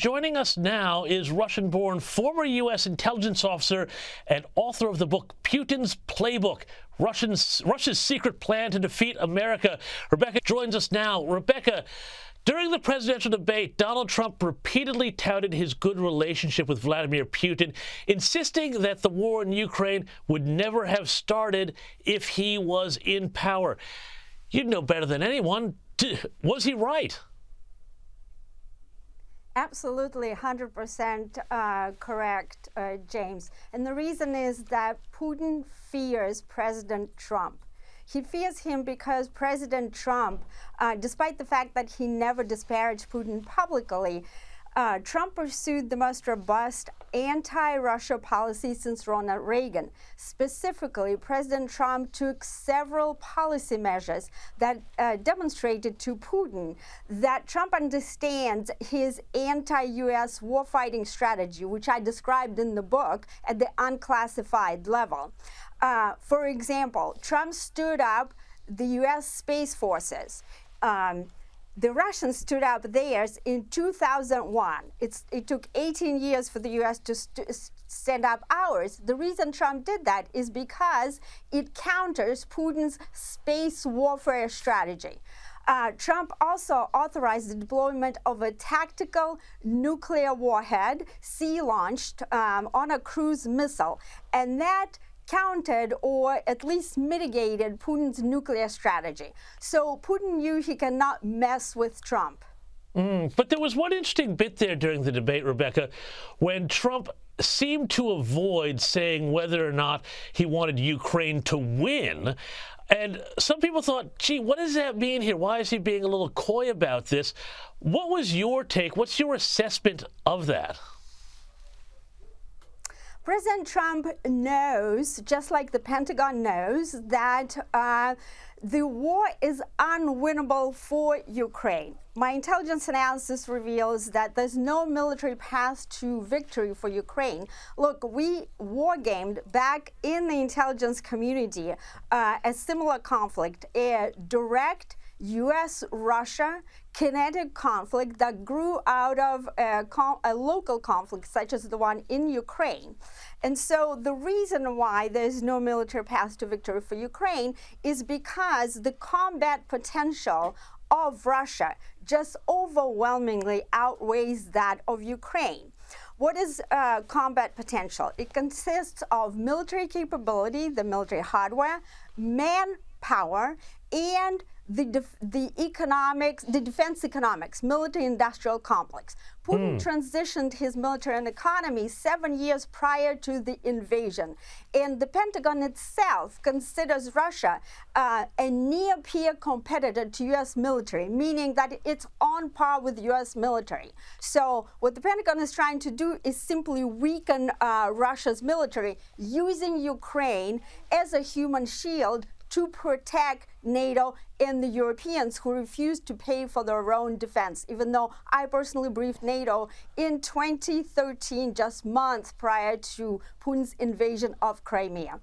Joining us now is Russian-born former U.S. intelligence officer and author of the book Putin's Playbook, Russia's Secret Plan to Defeat America. Rebekah joins us now. Rebekah, during the presidential debate, Donald Trump repeatedly touted his good relationship with Vladimir Putin, insisting that the war in Ukraine would never have started if he was in power. You'd know better than anyone. Was he right? Absolutely, 100% correct, James. And the reason is that Putin fears President Trump. He fears him because President Trump, despite the fact that he never disparaged Putin publicly, Trump pursued the most robust anti-Russia policy since Ronald Reagan. Specifically, President Trump took several policy measures that demonstrated to Putin that Trump understands his anti-U.S. warfighting strategy, which I described in the book at the unclassified level. For example, Trump stood up the U.S. Space Forces. The Russians stood up theirs in 2001. It took 18 years for the U.S. to stand up ours. The reason Trump did that is because it counters Putin's space warfare strategy. Trump also authorized the deployment of a tactical nuclear warhead, sea-launched on a cruise missile, and that countered or at least mitigated Putin's nuclear strategy. So Putin knew he cannot mess with Trump. But there was one interesting bit there during the debate, Rebekah, when Trump seemed to avoid saying whether or not he wanted Ukraine to win. And some people thought, gee, what does that mean here? Why is he being a little coy about this? What was your take? What's your assessment of that? President Trump knows, just like the Pentagon knows, that the war is unwinnable for Ukraine. My intelligence analysis reveals that there's no military path to victory for Ukraine. Look, we war-gamed back in the intelligence community a similar conflict, a direct U.S.-Russia kinetic conflict that grew out of a local conflict such as the one in Ukraine. And so the reason why there's no military path to victory for Ukraine is because the combat potential of Russia just overwhelmingly outweighs that of Ukraine. What is combat potential? It consists of military capability, the military hardware, manpower, and the defense economics, military-industrial complex. Putin transitioned his military and economy 7 years prior to the invasion. And the Pentagon itself considers Russia a near-peer competitor to U.S. military, meaning that it's on par with U.S. military. So what the Pentagon is trying to do is simply weaken Russia's military, using Ukraine as a human shield to protect NATO and the Europeans who refuse to pay for their own defense, even though I personally briefed NATO in 2013, just months prior to Putin's invasion of Crimea.